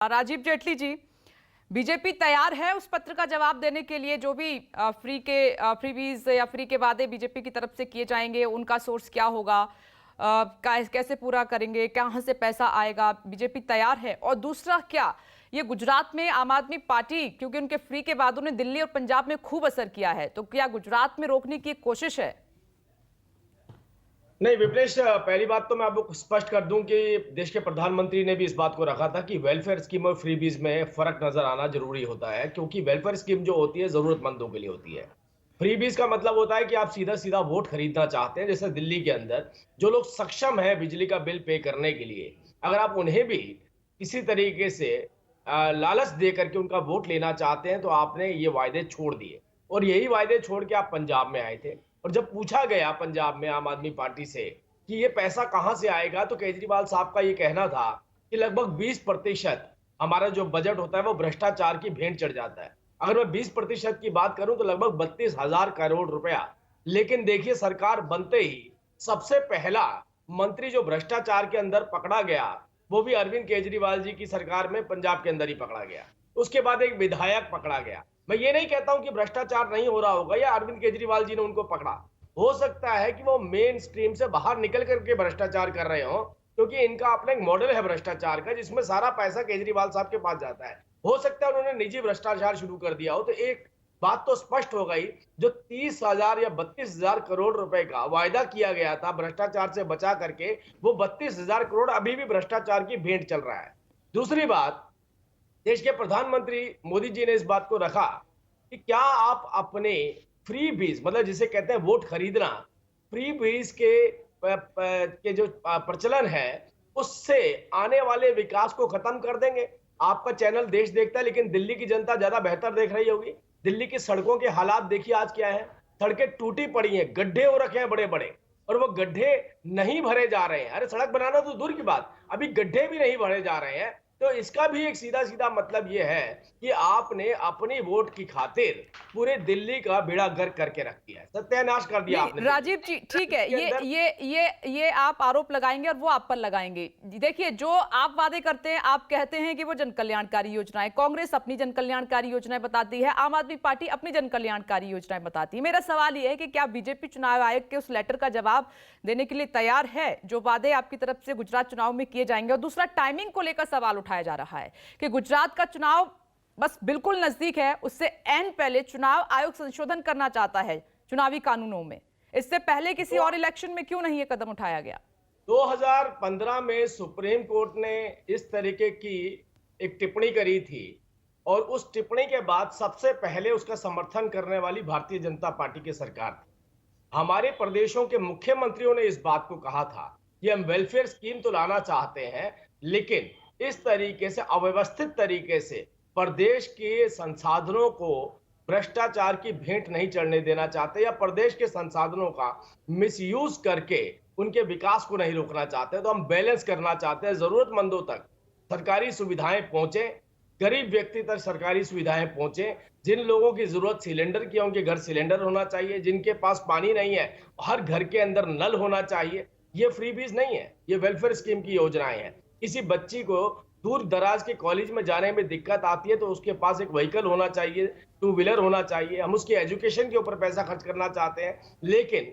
Rajiv Jaitley ji, BJP तैयार है उस पत्र का जवाब देने के लिए जो भी फ्रीबीज या फ्री के वादे बीजेपी की तरफ से किए जाएंगे, उनका सोर्स क्या होगा, कैसे पूरा करेंगे, कहां से पैसा आएगा, बीजेपी तैयार है? और दूसरा, क्या ये गुजरात में आम आदमी पार्टी, क्योंकि उनके फ्री के वादों ने दिल्ली और पंजाब में खूब असर किया है, तो क्या गुजरात में रोकने की एक कोशिश है? नहीं विपनेश, पहली बात तो मैं आपको स्पष्ट कर दूं कि देश के प्रधानमंत्री ने भी इस बात को रखा था कि वेलफेयर स्कीम और फ्रीबीज में फर्क नजर आना जरूरी होता है, क्योंकि वेलफेयर स्कीम जो होती है जरूरतमंदों के लिए होती है। फ्रीबीज का मतलब होता है कि आप सीधा सीधा वोट खरीदना चाहते हैं। जैसे दिल्ली के अंदर जो लोग सक्षम है बिजली का बिल पे करने के लिए, अगर आप उन्हें भी किसी तरीके से लालच दे करके उनका वोट लेना चाहते हैं तो आपने ये वायदे छोड़ दिए, और यही वायदे छोड़ के आप पंजाब में आए थे। और जब पूछा गया पंजाब में आम आदमी पार्टी से कि ये पैसा कहां से आएगा, तो केजरीवाल साहब का ये कहना था कि लगभग 20% हमारा जो बजट होता है वो भ्रष्टाचार की भेंट चढ़ जाता है। अगर मैं 20% की बात करूं तो लगभग 32,000 करोड़ रुपया। लेकिन देखिए, सरकार बनते ही सबसे पहला मंत्री जो भ्रष्टाचार के अंदर पकड़ा गया वो भी अरविंद केजरीवाल जी की सरकार में पंजाब के अंदर ही पकड़ा गया। उसके बाद एक विधायक पकड़ा गया। मैं ये नहीं कहता हूं कि भ्रष्टाचार नहीं हो रहा होगा या अरविंद केजरीवाल जी ने उनको पकड़ा, हो सकता है कि वो मेन स्ट्रीम से बाहर निकल करके भ्रष्टाचार कर रहे हो, क्योंकि इनका अपना एक मॉडल है भ्रष्टाचार का जिसमें सारा पैसा केजरीवाल साहब के पास जाता है। हो सकता है उन्होंने निजी भ्रष्टाचार शुरू कर दिया हो। तो एक बात तो स्पष्ट हो गई, जो 30,000 या 32,000 करोड़ रुपए का वायदा किया गया था भ्रष्टाचार से बचा करके, वो 32,000 करोड़ अभी भी भ्रष्टाचार की भेंट चल रहा है। दूसरी बात, देश के प्रधानमंत्री मोदी जी ने इस बात को रखा कि क्या आप अपने फ्री बीज, मतलब जिसे कहते हैं वोट खरीदना, फ्री बीज के जो प्रचलन है उससे आने वाले विकास को खत्म कर देंगे। आपका चैनल देश देखता है, लेकिन दिल्ली की जनता ज्यादा बेहतर देख रही होगी। दिल्ली की सड़कों के हालात देखिए आज क्या है। सड़कें टूटी पड़ी हैं, गड्ढे हो रखे हैं बड़े बड़े, और वो गड्ढे नहीं भरे जा रहे हैं। अरे सड़क बनाना तो दूर की बात, अभी गड्ढे भी नहीं भरे जा रहे हैं। तो इसका भी एक सीधा सीधा मतलब यह है कि आपने अपनी वोट की खातिर पूरे दिल्ली का बेड़ा गर्क करके रख दिया है, सत्यानाश कर दिया आपने। राजीव जी, ठीक है, ये आप आरोप लगाएंगे और वो आप पर लगाएंगे। देखिए, जो आप वादे करते हैं, आप कहते हैं कि वो जन कल्याणकारी योजनाएं, कांग्रेस अपनी जन कल्याणकारी योजनाएं बताती है, आम आदमी पार्टी अपनी जन कल्याणकारी योजनाएं बताती है। मेरा सवाल यह है कि क्या बीजेपी चुनाव आयोग के उस लेटर का जवाब देने के लिए तैयार है जो वादे आपकी तरफ से गुजरात चुनाव में किए जाएंगे? और दूसरा, टाइमिंग को लेकर सवाल उठाया जा रहा है कि गुजरात का चुनाव बस बिल्कुल नजदीक है, उससे एन पहले चुनाव आयोग संशोधन करना चाहता है चुनावी कानूनों में। इससे पहले किसी और इलेक्शन में क्यों नहीं ये कदम उठाया गया? 2015 में सुप्रीम कोर्ट ने इस तरीके की एक टिप्पणी करी थी, और उस टिप्पणी के बाद सबसे पहले उसका समर्थन करने वाली भारतीय जनता पार्टी की सरकार थी। हमारे प्रदेशों के मुख्यमंत्रियों ने इस बात को कहा था कि हम वेलफेयर स्कीम तो लाना चाहते हैं, लेकिन इस तरीके से अव्यवस्थित तरीके से प्रदेश के संसाधनों को भ्रष्टाचार की भेंट नहीं चढ़ने देना चाहते, या प्रदेश के संसाधनों का मिसयूज करके उनके विकास को नहीं रोकना चाहते। तो हम बैलेंस करना चाहते हैं, जरूरतमंदों तक सरकारी सुविधाएं पहुंचे, गरीब व्यक्ति तक सरकारी सुविधाएं पहुंचे। जिन लोगों की जरूरत सिलेंडर की है उनके घर सिलेंडर होना चाहिए, जिनके पास पानी नहीं है हर घर के अंदर नल होना चाहिए। ये फ्रीबीज नहीं है, ये वेलफेयर स्कीम की योजनाएं हैं। किसी बच्ची को दूर दराज के कॉलेज में जाने में दिक्कत आती है तो उसके पास एक व्हीकल होना चाहिए, 2 व्हीलर होना चाहिए। हम उसके एजुकेशन के ऊपर पैसा खर्च करना चाहते हैं, लेकिन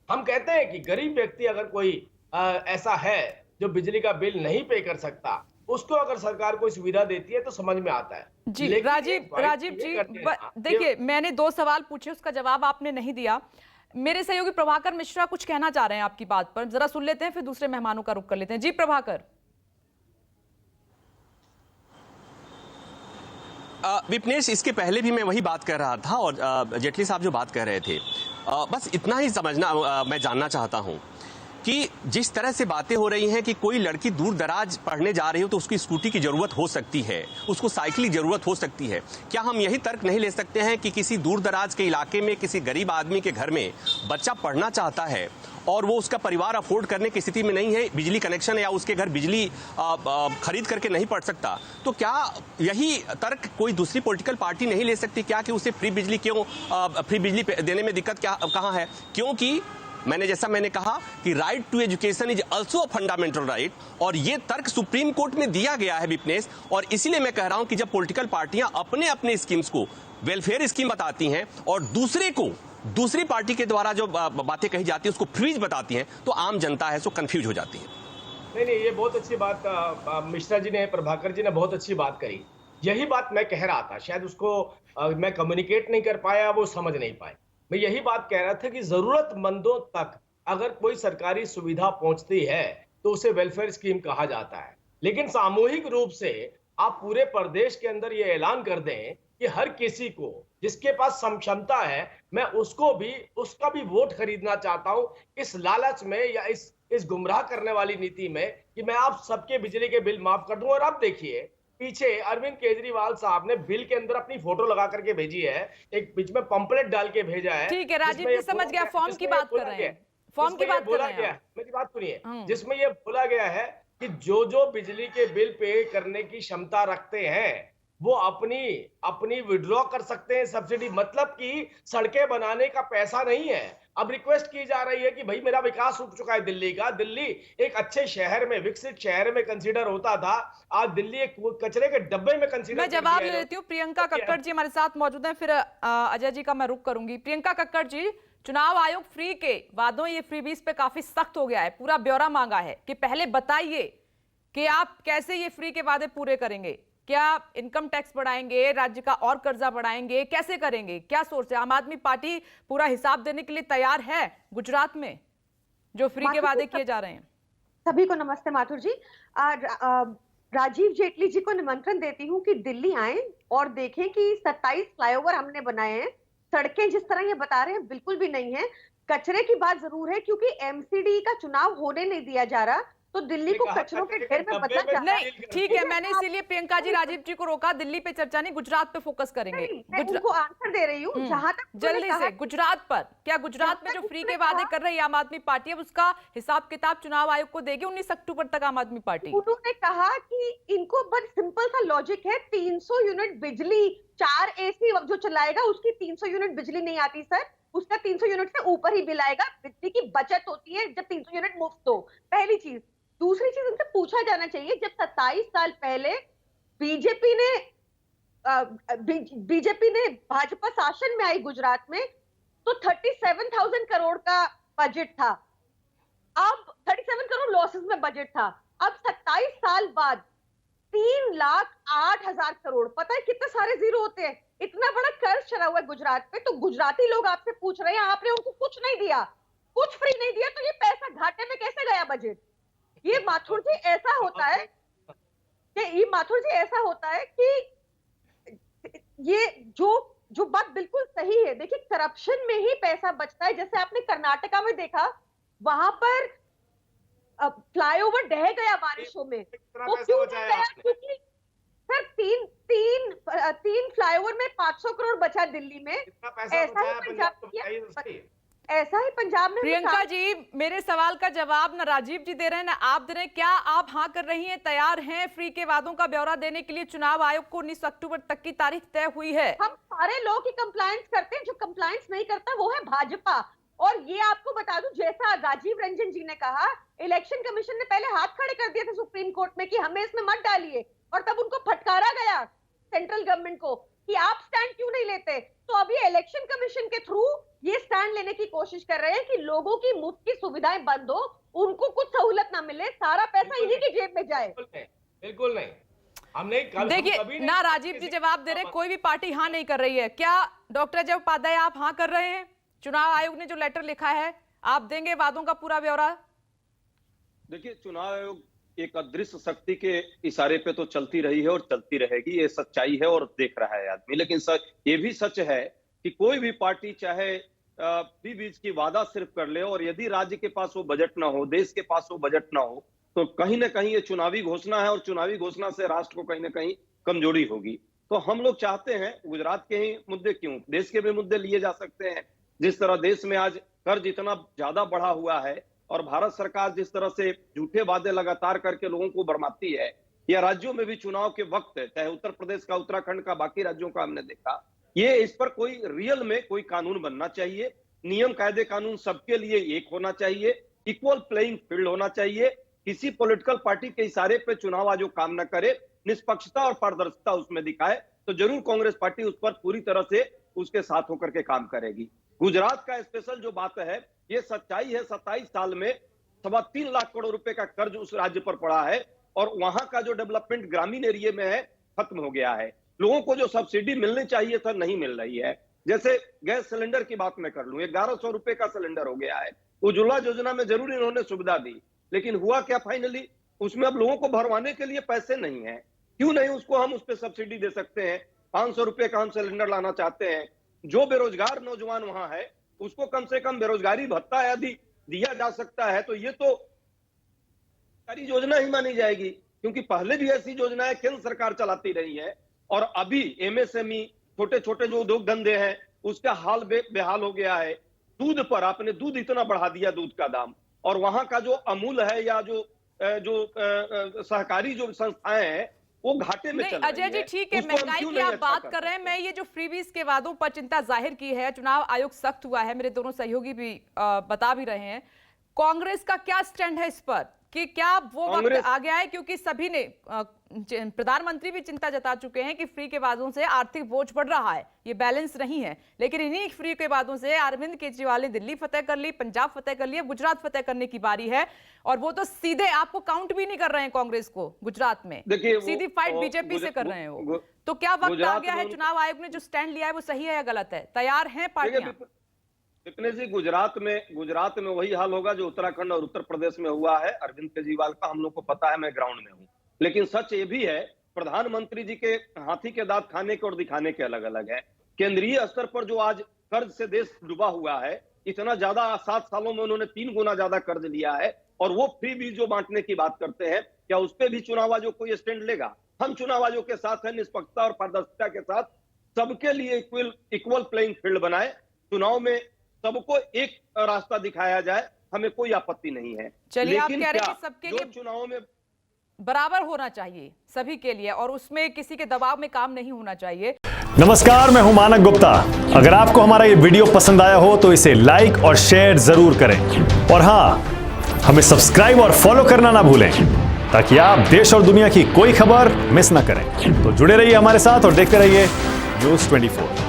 हम कहते हैं कि गरीब व्यक्ति अगर कोई ऐसा है जो बिजली का बिल नहीं पे कर सकता, उसको अगर सरकार कोई सुविधा देती है तो समझ में आता है। जी राजीव जी, देखिए, मैंने 2 सवाल पूछे, उसका जवाब आपने नहीं दिया। मेरे सहयोगी प्रभाकर मिश्रा कुछ कहना चाह रहे हैं आपकी बात पर, जरा सुन लेते हैं, फिर दूसरे मेहमानों का रुख कर लेते हैं। जी प्रभाकर। विपनेश, इसके पहले भी मैं वही बात कर रहा था, और जेटली साहब जो बात कर रहे थे, बस इतना ही समझना मैं जानना चाहता हूं कि जिस तरह से बातें हो रही हैं कि कोई लड़की दूर दराज पढ़ने जा रही हो तो उसकी स्कूटी की जरूरत हो सकती है, उसको साइकिल की जरूरत हो सकती है, क्या हम यही तर्क नहीं ले सकते हैं कि किसी दूर दराज के इलाके में किसी गरीब आदमी के घर में बच्चा पढ़ना चाहता है और वो उसका परिवार अफोर्ड करने की स्थिति में नहीं है, बिजली कनेक्शन या उसके घर बिजली खरीद करके नहीं पढ़ सकता, तो क्या यही तर्क कोई दूसरी पॉलिटिकल पार्टी नहीं ले सकती क्या कि उसे फ्री बिजली देने में दिक्कत क्या कहाँ है? क्योंकि मैंने कहा कि right to education is also a fundamental right, और ये तर्क सुप्रीम कोर्ट में दिया गया है विपनेश। और इसीलिए मैं कह रहा हूं कि जब पॉलिटिकल पार्टियां अपने अपने स्कीम्स को वेलफेयर स्कीम बताती हैं और दूसरी पार्टी के द्वारा जो बातें कही जाती है उसको फ्रीज बताती हैं, तो आम जनता है सो कंफ्यूज हो जाती है। नहीं, ये बहुत अच्छी बात मिश्रा जी ने, प्रभाकर जी ने बहुत अच्छी बात करी। यही बात मैं कह रहा था, शायद उसको मैं कम्युनिकेट नहीं कर पाया, वो समझ नहीं पाए। मैं यही बात कह रहा था कि जरूरतमंदों तक अगर कोई सरकारी सुविधा पहुंचती है तो उसे वेलफेयर स्कीम कहा जाता है। लेकिन सामूहिक रूप से आप पूरे प्रदेश के अंदर ये ऐलान कर दें कि हर किसी को जिसके पास क्षमता है, मैं उसका भी वोट खरीदना चाहता हूं, इस लालच में या इस गुमराह करने वाली नीति में कि मैं आप सबके बिजली के बिल माफ कर दूं। और अब देखिए, पीछे अरविंद केजरीवाल साहब ने बिल के अंदर अपनी फोटो लगा करके भेजी है, एक बीच में पंपलेट डाल के भेजा है। ठीक है राजीव जी, समझ गया, फॉर्म की बात कर रहे हैं, फॉर्म की बात कर रहे हैं। मेरी बात सुनिए, जिसमें यह बोला गया है कि जो बिजली के बिल पे करने की क्षमता रखते हैं वो अपनी विड्रॉ कर सकते हैं सब्सिडी। मतलब कि सड़कें बनाने का पैसा नहीं है। अब रिक्वेस्ट की जा रही है कि भाई मेरा विकास रुक चुका है दिल्ली का, दिल्ली एक अच्छे शहर में, विकसित शहर में कंसीडर होता था, आज दिल्ली एक कचरे के डब्बे में कंसीडर। मैं जवाब ले लेती हूँ। प्रियंका कक्कड़ जी हमारे साथ मौजूद हैं, फिर अजय जी का मैं रुख करूंगी। प्रियंका कक्कड़ जी, चुनाव आयोग फ्री के वादों, ये फ्रीबीज पे काफी सख्त हो गया है, पूरा ब्यौरा मांगा है कि पहले बताइए कि आप कैसे ये फ्री के वादे पूरे करेंगे। क्या इनकम टैक्स बढ़ाएंगे, राज्य का और कर्जा बढ़ाएंगे, कैसे करेंगे, क्या सोच है? आम आदमी पार्टी पूरा हिसाब देने के लिए तैयार है गुजरात में जो फ्री के वादे किए जा रहे हैं? सभी को नमस्ते माथुर जी। राजीव जेटली जी को निमंत्रण देती हूँ कि दिल्ली आए और देखें कि 27 फ्लाईओवर हमने बनाए हैं। सड़कें जिस तरह ये बता रहे हैं बिल्कुल भी नहीं है। कचरे की बात जरूर है क्योंकि एमसीडी का चुनाव होने नहीं दिया जा रहा, तो दिल्ली को कचरों के ढेर में बदला जा रहा है। नहीं, ठीक है, मैंने इसीलिए प्रियंका जी राजीव जी को रोका। दिल्ली पे चर्चा नहीं, गुजरात पे फोकस करेंगे। मैं उनको आंसर दे रही हूँ। जहां तक जल्दी से गुजरात पर, क्या गुजरात में जो फ्री के वादे कर रही है आम आदमी पार्टी, अब उसका हिसाब किताब चुनाव आयोग को देगी 19 अक्टूबर तक आम आदमी पार्टी? उन्होंने कहा कि इनको बस सिंपल सा लॉजिक है, 300 यूनिट बिजली 4 एसी जो चलाएगा उसकी 300 यूनिट बिजली नहीं आती सर, उसका 300 यूनिट से ऊपर ही बिल आएगा। बिजली की बचत होती है जब 300 यूनिट मुफ्त हो, पहली चीज। दूसरी चीज उनसे पूछा जाना चाहिए, जब 27 साल पहले बीजेपी ने भाजपा शासन में आई गुजरात में, तो 37,000 करोड़ का बजट था। अब 37 करोड़ लॉसेस में बजट था। अब 27 साल बाद 3,08,000 करोड़, पता है कितने सारे जीरो होते हैं? इतना बड़ा कर्ज चढ़ा हुआ है गुजरात पे। तो गुजराती लोग आपसे पूछ रहे हैं, आपने उनको कुछ नहीं दिया, कुछ फ्री नहीं दिया, तो ये पैसा घाटे में कैसे गया बजट? ये माथुर जी ऐसा होता है कि ये जो बात बिल्कुल सही है। देखिए, करप्शन में ही पैसा बचता है। जैसे आपने कर्नाटका में देखा, वहां पर फ्लाईओवर ढह गया बारिशों में। वो क्यों ढह गया? क्योंकि सर तीन फ्लाईओवर में 500 करोड़ बचा दिल्ली में। ऐसा ही पंजाब में। प्रियंका जी, मेरे सवाल का जवाब ना राजीव जी दे रहे हैं ना आप दे रहे हैं। क्या आप हाँ कर रही हैं, तैयार हैं फ्री के वादों का ब्यौरा देने के लिए? चुनाव आयोग को 19 अक्टूबर तक की तारीख तय हुई है। हम सारे लोग ही कंप्लायंस करते हैं, जो कंप्लायंस नहीं करता वो है भाजपा। और ये आपको बता दूं, जैसा राजीव रंजन जी ने कहा, इलेक्शन कमीशन ने पहले हाथ खड़े कर दिए थे सुप्रीम कोर्ट में कि हमें इसमें मत डालिए, और तब उनको फटकारा गया सेंट्रल गवर्नमेंट को कि आप स्टैंड क्यों नहीं लेते। तो अभी इलेक्शन कमीशन के थ्रू ये स्टैंड लेने की कोशिश कर रहे हैं कि लोगों की मुफ्त की सुविधाएं बंद हो, उनको कुछ सहूलत ना मिले, सारा पैसा इन्हीं की जेब में जाए। बिल्कुल नहीं। हमने देखिए ना, राजीव जी जवाब दे रहे हैं, कोई भी पार्टी हाँ नहीं कर रही है। क्या डॉक्टर अजय उपाध्याय आप हाँ कर रहे हैं? चुनाव आयोग ने जो लेटर लिखा है, आप देंगे वादों का पूरा ब्यौरा? देखिए, चुनाव आयोग एक अदृश्य शक्ति के इशारे पे तो चलती रही है और चलती रहेगी, ये सच्चाई है और देख रहा है आदमी। लेकिन सच ये भी सच है कि कोई भी पार्टी चाहे बीच की वादा सिर्फ कर ले, और यदि राज्य के पास वो बजट ना हो, देश के पास वो बजट ना हो, तो कहीं ना कहीं ये चुनावी घोषणा है, और चुनावी घोषणा से राष्ट्र को कहीं ना कहीं कमजोरी होगी। तो हम लोग चाहते हैं, गुजरात के ही मुद्दे क्यों, देश के भी मुद्दे लिए जा सकते हैं। जिस तरह देश में आज कर्ज इतना ज्यादा बढ़ा हुआ है, और भारत सरकार जिस तरह से झूठे वादे लगातार करके लोगों को भरमाती है, या राज्यों में भी चुनाव के वक्त, चाहे उत्तर प्रदेश का, उत्तराखंड का, बाकी राज्यों का हमने देखा, ये इस पर कोई रियल में कोई कानून बनना चाहिए। नियम कायदे कानून सबके लिए एक होना चाहिए, इक्वल प्लेइंग फील्ड होना चाहिए, किसी पॉलिटिकल पार्टी के इशारे पे चुनाव आयोग काम न करे, निष्पक्षता और पारदर्शिता उसमें दिखाए, तो जरूर कांग्रेस पार्टी उस पर पूरी तरह से उसके साथ होकर के काम करेगी। गुजरात का स्पेशल जो बात है, ये सच्चाई है, 27 साल में 3.25 लाख करोड़ रुपए का कर्ज उस राज्य पर पड़ा है और वहां का जो डेवलपमेंट ग्रामीण एरिया में है खत्म हो गया है। लोगों को जो सब्सिडी मिलनी चाहिए था नहीं मिल रही है। जैसे गैस सिलेंडर की बात मैं कर लूं, 1100 रुपए का सिलेंडर हो गया है। उज्ज्वला योजना में जरूर इन्होंने सुविधा दी, लेकिन हुआ क्या फाइनली, उसमें अब लोगों को भरवाने के लिए पैसे नहीं है। क्यों नहीं उसको हम उस पर सब्सिडी दे सकते हैं? 500 रुपए का हम सिलेंडर लाना चाहते हैं। जो बेरोजगार नौजवान वहां है उसको कम से कम बेरोजगारी भत्ता यदि दिया जा सकता है तो ये तो सरकारी योजना ही मानी जाएगी, क्योंकि पहले भी ऐसी योजनाएं केंद्र सरकार चलाती रही है। और अभी एमएसएमई, छोटे छोटे जो उद्योग धंधे हैं, उसका हाल बेहाल हो गया है। दूध पर आपने दूध इतना बढ़ा दिया, दूध का दाम, और वहां का जो अमूल है या जो सहकारी जो संस्थाएं हैं वो घाटे में चल रही है। अजय जी ठीक है, महंगाई की आप बात कर रहे हैं, मैं ये जो फ्रीबीज के वादों पर चिंता जाहिर की है, चुनाव आयोग सख्त हुआ है, मेरे दोनों सहयोगी भी बता भी रहे हैं। कांग्रेस का क्या स्टैंड है इस पर कि क्या वो वक्त आ गया है? क्योंकि सभी ने, प्रधानमंत्री भी चिंता जता चुके हैं कि फ्री के वादों से आर्थिक बोझ बढ़ रहा है, ये बैलेंस नहीं है। लेकिन इन्हीं फ्री के वादों से अरविंद केजरीवाल ने दिल्ली फतेह कर ली, पंजाब फतेह कर ली, गुजरात फतेह करने की बारी है। और वो तो सीधे आपको काउंट भी नहीं कर रहे हैं कांग्रेस को गुजरात में, सीधी फाइट बीजेपी से कर रहे हैं वो। तो क्या वक्त आ गया है, चुनाव आयोग ने जो स्टैंड लिया है वो सही है या गलत है? तैयार हैं पार्टियां? विपिन जी, गुजरात में वही हाल होगा जो उत्तराखंड और उत्तर प्रदेश में हुआ है। अरविंद केजरीवाल का हम लोग को पता है, मैं ग्राउंड में हूं। लेकिन सच ये भी है, प्रधानमंत्री जी के हाथी के दांत खाने के और दिखाने के अलग अलग है। केंद्रीय स्तर पर जो आज कर्ज से देश डूबा हुआ है, इतना ज्यादा 7 सालों में उन्होंने 3 गुना ज्यादा कर्ज लिया है, और वो फ्री बीज जो बांटने की बात करते हैं, क्या उस पर भी चुनाव आयोग कोई स्टैंड लेगा? हम चुनाव आयोग के साथ है, निष्पक्षता और पारदर्शिता के साथ सबके लिए इक्वल प्लेइंग फील्ड बनाए, चुनाव में सबको एक रास्ता दिखाया जाए, हमें कोई आपत्ति नहीं है। चलिए, आप कह रहे हैं कि सबके लिए चुनाव में बराबर होना चाहिए, सभी के लिए, और उसमें किसी के दबाव में काम नहीं होना चाहिए। नमस्कार, मैं हूं मानक गुप्ता। अगर आपको हमारा ये वीडियो पसंद आया हो तो इसे लाइक और शेयर जरूर करें, और हां, हमें सब्सक्राइब और फॉलो करना ना भूलें ताकि आप देश और दुनिया की कोई खबर मिस ना करें। तो जुड़े रहिए हमारे साथ और देखते रहिए न्यूज़ 24।